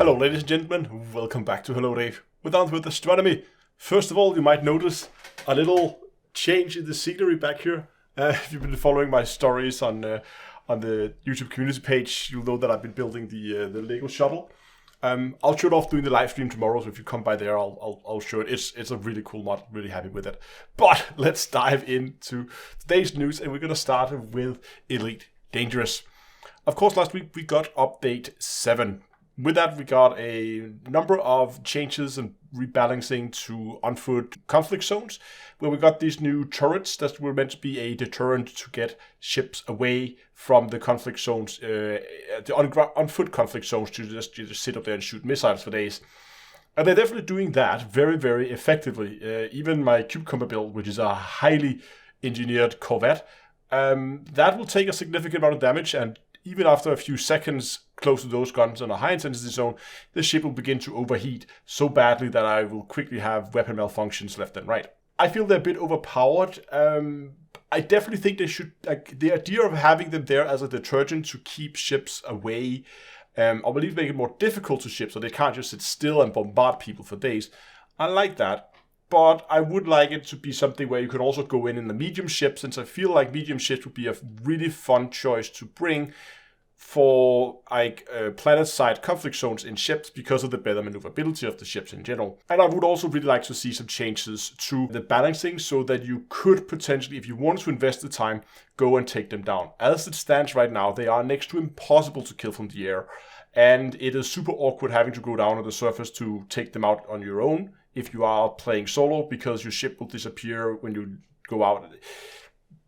Hello ladies and gentlemen, welcome back to Hello Dave. We're down with Astronomy. First of all, you might notice a little change in the scenery back here. If you've been following my stories on the YouTube community page, you'll know that I've been building the Lego shuttle. I'll show it off doing the live stream tomorrow, so if you come by there, I'll show it. It's a really cool mod, really happy with it. But let's dive into today's news, and we're going to start with Elite Dangerous. Of course, last week we got update 7. With that, we got a number of changes and rebalancing to on-foot conflict zones, where we got these new turrets that were meant to be a deterrent to get ships away from the conflict zones, the on-foot conflict zones, to just sit up there and shoot missiles for days. And they're definitely doing that very, very effectively. Even my Cucumber build, which is a highly engineered corvette, that will take a significant amount of damage, and even after a few seconds close to those guns in a high intensity zone, the ship will begin to overheat so badly that I will quickly have weapon malfunctions left and right. I feel they're a bit overpowered. I definitely think they should, the idea of having them there as a deterrent to keep ships away, I believe make it more difficult to ship so they can't just sit still and bombard people for days. I like that. But I would like it to be something where you could also go in the medium ship, since I feel like medium ships would be a really fun choice to bring for planet-side conflict zones in ships because of the better maneuverability of the ships in general. And I would also really like to see some changes to the balancing so that you could potentially, if you wanted to invest the time, go and take them down. As it stands right now, they are next to impossible to kill from the air, and it is super awkward having to go down on the surface to take them out on your own if you are playing solo, because your ship will disappear when you go out.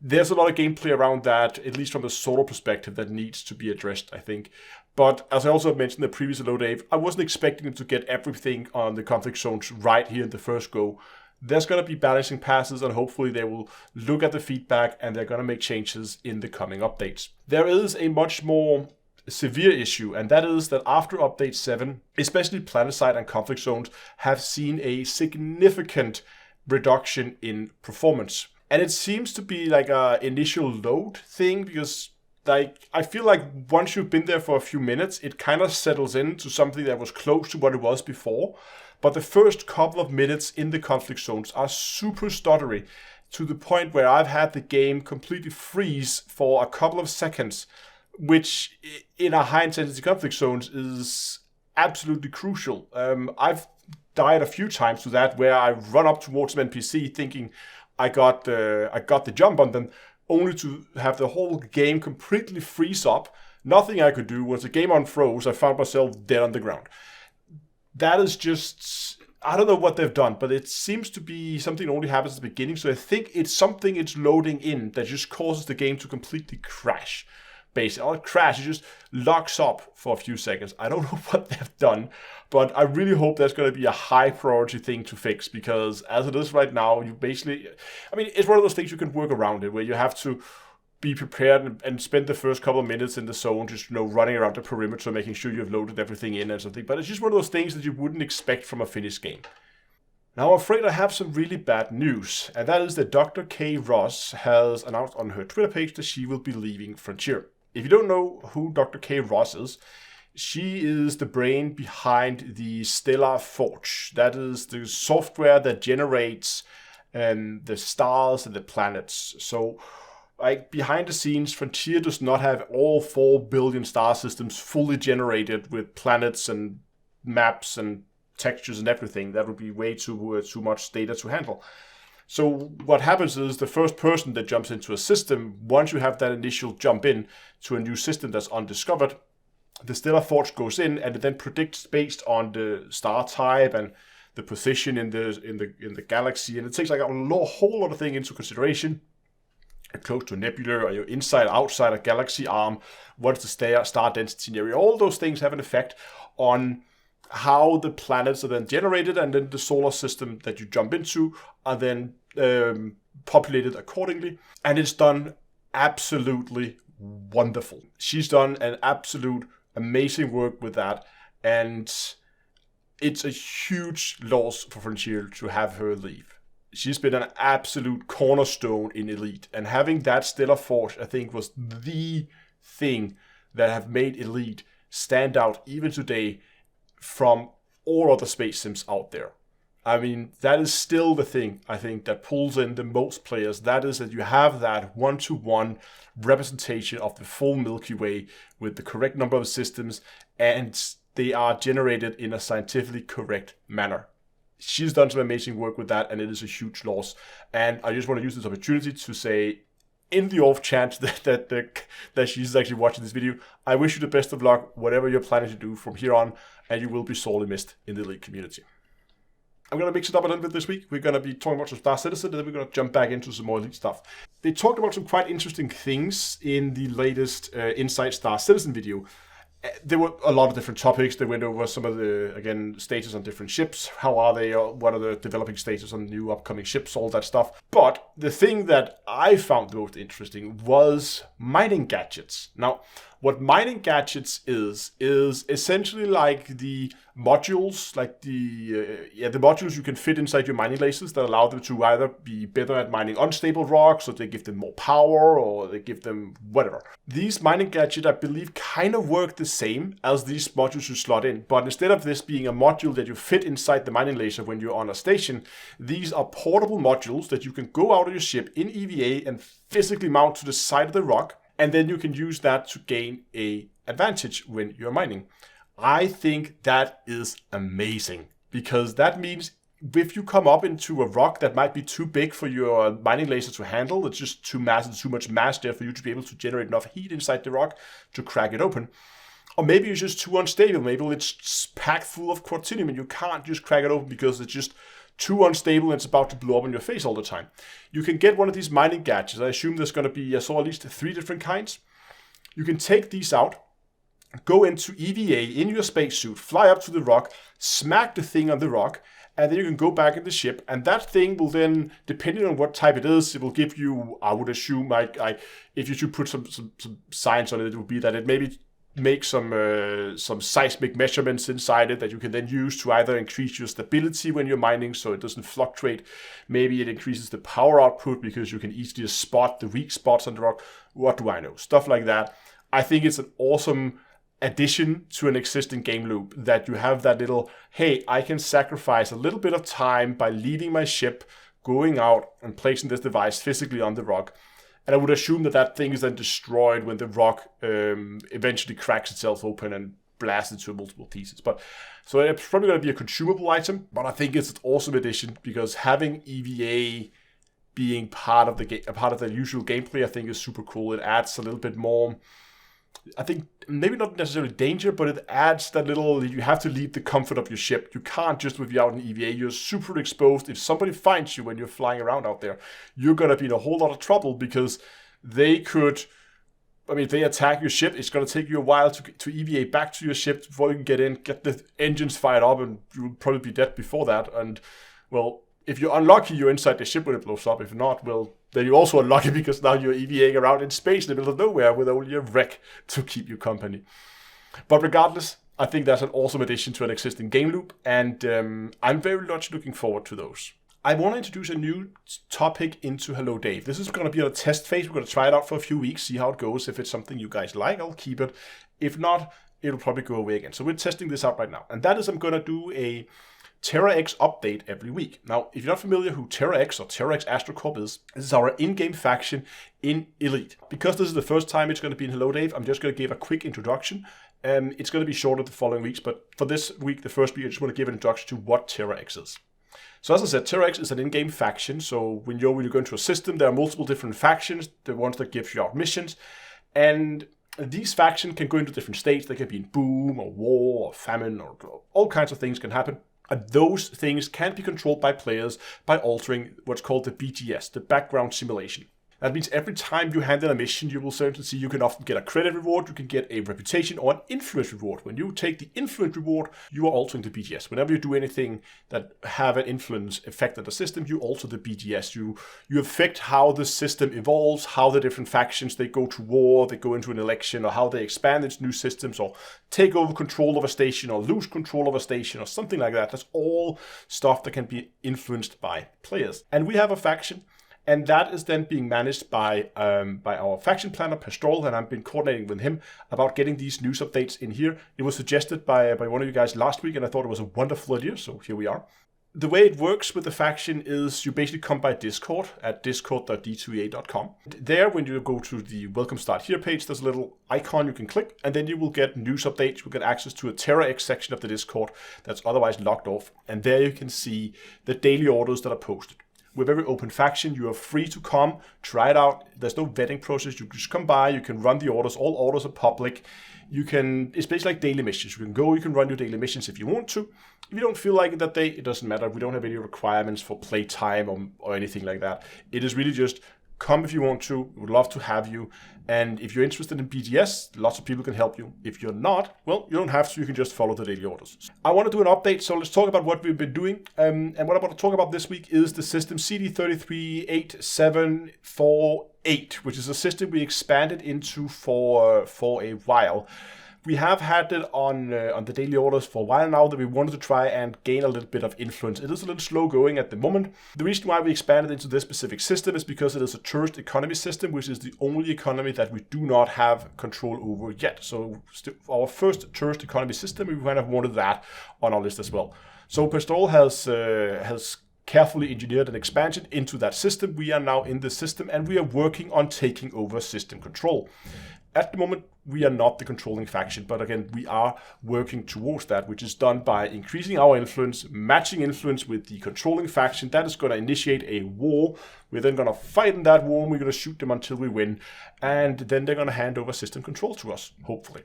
There's a lot of gameplay around that, at least from the solo perspective, that needs to be addressed, I think. But as I also mentioned in the previous Hello Dave, I wasn't expecting them to get everything on the conflict zones right here in the first go. There's going to be balancing passes, and hopefully they will look at the feedback and they're going to make changes in the coming updates. There is a much more severe issue, and that is that after update 7, especially planet-side and conflict zones have seen a significant reduction in performance. And it seems to be like a initial load thing, because I feel like once you've been there for a few minutes, it kind of settles into something that was close to what it was before. But the first couple of minutes in the conflict zones are super stuttery, to the point where I've had the game completely freeze for a couple of seconds, which in a high intensity conflict zones is absolutely crucial. I've died a few times to that, where I run up towards an NPC thinking I got the jump on them, only to have the whole game completely freeze up. Nothing I could do. Once the game unfroze, I found myself dead on the ground. That is just, I don't know what they've done, but it seems to be something that only happens at the beginning. So I think it's something it's loading in that just causes the game to completely crash. Basically, it crashes, it just locks up for a few seconds. I don't know what they've done, but I really hope there's going to be a high priority thing to fix, because as it is right now, you basically, it's one of those things you can work around it, where you have to be prepared and spend the first couple of minutes in the zone just, running around the perimeter, making sure you've loaded everything in and something. But it's just one of those things that you wouldn't expect from a finished game. Now, I'm afraid I have some really bad news, and that is that Dr. K. Ross has announced on her Twitter page that she will be leaving Frontier. If you don't know who Dr. K. Ross is, she is the brain behind the Stellar Forge. That is the software that generates the stars and the planets. So, behind the scenes, Frontier does not have all 4 billion star systems fully generated with planets and maps and textures and everything. That would be way too much data to handle. So what happens is the first person that jumps into a system, once you have that initial jump in to a new system that's undiscovered, the Stellar Forge goes in and it then predicts based on the star type and the position in the galaxy, and it takes like a whole lot of things into consideration. Close to a nebula, or you're inside or outside a galaxy arm, what's the star density area? All those things have an effect on how the planets are then generated, and then the solar system that you jump into are then populated accordingly. And it's done absolutely wonderful. She's done an absolute amazing work with that, and it's a huge loss for Frontier to have her leave. She's been an absolute cornerstone in Elite, and having that Stellar Forge, I think, was the thing that have made Elite stand out even today from all other space sims out there. I mean, that is still the thing, I think, that pulls in the most players. That is that you have that one-to-one representation of the full Milky Way with the correct number of systems, and they are generated in a scientifically correct manner. She's done some amazing work with that, and it is a huge loss. And I just want to use this opportunity to say, in the off chance that she's actually watching this video, I wish you the best of luck, whatever you're planning to do from here on, and you will be sorely missed in the Elite community. I'm going to mix it up a little bit this week. We're going to be talking about some Star Citizen, and then we're going to jump back into some more Elite stuff. They talked about some quite interesting things in the latest Inside Star Citizen video. There were a lot of different topics. They went over some of the, again, status on different ships. How are they? What are the developing status on new upcoming ships? All that stuff. But the thing that I found the most interesting was mining gadgets. Now, what mining gadgets is essentially like the modules, like the modules you can fit inside your mining lasers that allow them to either be better at mining unstable rocks, or they give them more power, or they give them whatever. These mining gadgets, I believe, kind of work the same as these modules you slot in, but instead of this being a module that you fit inside the mining laser when you're on a station, these are portable modules that you can go out of your ship in EVA and physically mount to the side of the rock, and then you can use that to gain an advantage when you're mining. I think that is amazing, because that means if you come up into a rock that might be too big for your mining laser to handle, it's just too much mass there for you to be able to generate enough heat inside the rock to crack it open. Or maybe it's just too unstable. Maybe it's packed full of quartinium and you can't just crack it open because it's just too unstable and it's about to blow up in your face all the time. You can get one of these mining gadgets. I assume there's going to be, I saw at least 3 different kinds. You can take these out, go into EVA in your spacesuit, fly up to the rock, smack the thing on the rock, and then you can go back in the ship. And that thing will then, depending on what type it is, it will give you, I would assume, if you should put some science on it, it would be that it maybe make some seismic measurements inside it that you can then use to either increase your stability when you're mining so it doesn't fluctuate. Maybe it increases the power output because you can easily spot the weak spots on the rock. What do I know? Stuff like that. I think it's an awesome addition to an existing game loop that you have that little, hey, I can sacrifice a little bit of time by leaving my ship, going out and placing this device physically on the rock. And I would assume that thing is then destroyed when the rock eventually cracks itself open and blasts into multiple pieces. But so it's probably going to be a consumable item, but I think it's an awesome addition because having EVA being part of the usual gameplay, I think is super cool. It adds a little bit more, I think, maybe not necessarily danger, but it adds that little, you have to leave the comfort of your ship. You can't just with you out in EVA, you're super exposed. If somebody finds you when you're flying around out there, you're going to be in a whole lot of trouble because they could, if they attack your ship, it's going to take you a while to EVA back to your ship before you can get in, get the engines fired up, and you'll probably be dead before that. And, well, if you're unlucky, you're inside the ship when it blows up. If not, well, then you're also unlucky because now you're EVAing around in space in the middle of nowhere with only a wreck to keep you company. But regardless, I think that's an awesome addition to an existing game loop, and I'm very much looking forward to those. I want to introduce a new topic into Hello Dave. This is going to be on a test phase. We're going to try it out for a few weeks, see how it goes. If it's something you guys like, I'll keep it. If not, it'll probably go away again. So we're testing this out right now. And that is, I'm going to do a Terra-Ex update every week. Now, if you're not familiar who Terra-Ex or Terra-Ex Astrocorp is, this is our in-game faction in Elite. Because this is the first time it's going to be in Hello Dave, I'm just going to give a quick introduction. It's going to be shorter the following weeks, but for this week, the first week, I just want to give an introduction to what Terra-Ex is. So as I said, Terra-Ex is an in-game faction. So when you go into a system, there are multiple different factions, the ones that give you out missions. And these factions can go into different states. They can be in boom or war or famine or all kinds of things can happen. And those things can be controlled by players by altering what's called the BGS, the background simulation. That means every time you handle a mission, you will certainly see you can often get a credit reward, you can get a reputation or an influence reward. When you take the influence reward, you are altering the BGS. Whenever you do anything that have an influence effect on the system, you alter the BGS. You affect how the system evolves, how the different factions, they go to war, they go into an election, or how they expand its new systems, or take over control of a station, or lose control of a station, or something like that. That's all stuff that can be influenced by players. And we have a faction. And that is then being managed by our faction planner, Pastoral, and I've been coordinating with him about getting these news updates in here. It was suggested by one of you guys last week, and I thought it was a wonderful idea, so here we are. The way it works with the faction is you basically come by Discord at discord.d2ea.com. There, when you go to the Welcome Start Here page, there's a little icon you can click, and then you will get news updates. You get access to a Terra-Ex section of the Discord that's otherwise locked off, and there you can see the daily orders that are posted. We're a very open faction. You are free to come, try it out. There's no vetting process. You just come by, you can run the orders. All orders are public. It's basically like daily missions. You can go, you can run your daily missions if you want to. If you don't feel like it that day, it doesn't matter. We don't have any requirements for playtime or anything like that. It is really just come if you want to. We would love to have you. And if you're interested in BGS, lots of people can help you. If you're not, well, you don't have to. You can just follow the daily orders. I want to do an update, so let's talk about what we've been doing. And what I want to talk about this week is the system CD3387448, which is a system we expanded into for a while. We have had it on the daily orders for a while now that we wanted to try and gain a little bit of influence. It is a little slow going at the moment. The reason why we expanded into this specific system is because it is a tourist economy system, which is the only economy that we do not have control over yet. So our first tourist economy system, we kind of wanted that on our list as well. So Pastoral has carefully engineered an expansion into that system. We are now in the system and we are working on taking over system control. At the moment, we are not the controlling faction, but again, we are working towards that, which is done by increasing our influence, matching influence with the controlling faction. That is going to initiate a war. We're then going to fight in that war, and we're going to shoot them until we win, and then they're going to hand over system control to us, hopefully.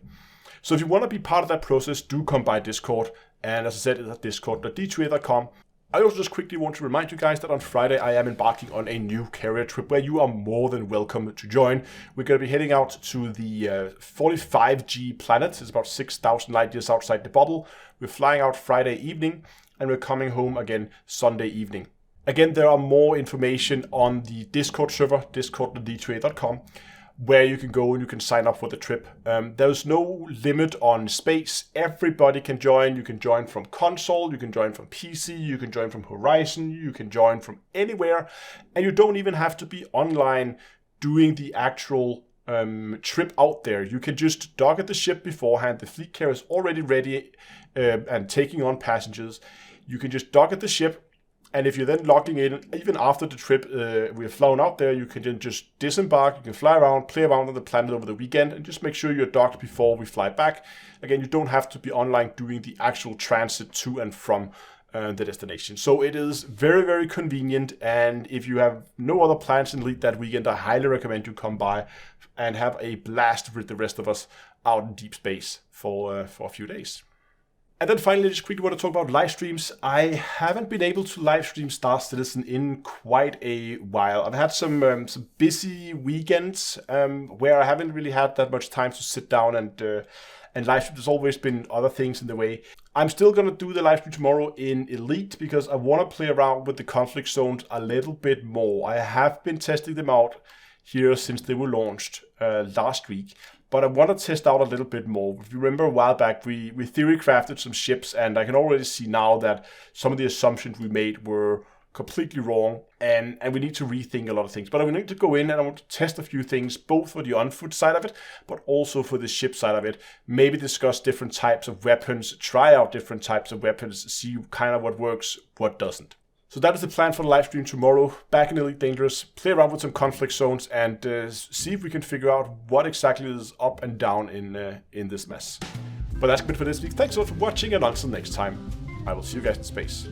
So if you want to be part of that process, do come by Discord, and as I said, it's at discord.d2ea.com. I also just quickly want to remind you guys that on Friday I am embarking on a new carrier trip where you are more than welcome to join. We're going to be heading out to the 45G planet. It's about 6,000 light years outside the bubble. We're flying out Friday evening and we're coming home again Sunday evening. Again, there are more information on the Discord server, discord.d2ea.com, where you can go and you can sign up for the trip. There's no limit on space. Everybody can join. You can join from console, you can join from PC, you can join from Horizon, you can join from anywhere, and you don't even have to be online doing the actual trip out there. You can just dock at the ship beforehand. The fleet carrier is already ready and taking on passengers. You can just dock at the ship. And if you're then logging in, even after the trip we've flown out there, you can then just disembark, you can fly around, play around on the planet over the weekend, and just make sure you're docked before we fly back. Again, you don't have to be online doing the actual transit to and from the destination. So it is very, very convenient, and if you have no other plans in that weekend, I highly recommend you come by and have a blast with the rest of us out in deep space for a few days. And then finally, just quickly want to talk about live streams. I haven't been able to live stream Star Citizen in quite a while. I've had some busy weekends where I haven't really had that much time to sit down and live stream. There's always been other things in the way. I'm still going to do the live stream tomorrow in Elite because I want to play around with the conflict zones a little bit more. I have been testing them out here since they were launched last week. But I want to test out a little bit more. If you remember a while back, we theory crafted some ships, and I can already see now that some of the assumptions we made were completely wrong, and we need to rethink a lot of things. But I need to go in and I want to test a few things, both for the on-foot side of it, but also for the ship side of it. Maybe discuss different types of weapons, try out different types of weapons, see kind of what works, what doesn't. So that is the plan for the live stream tomorrow. Back in Elite Dangerous, play around with some conflict zones and see if we can figure out what exactly is up and down in this mess. But that's it for this week. Thanks a lot for watching, and until next time, I will see you guys in space.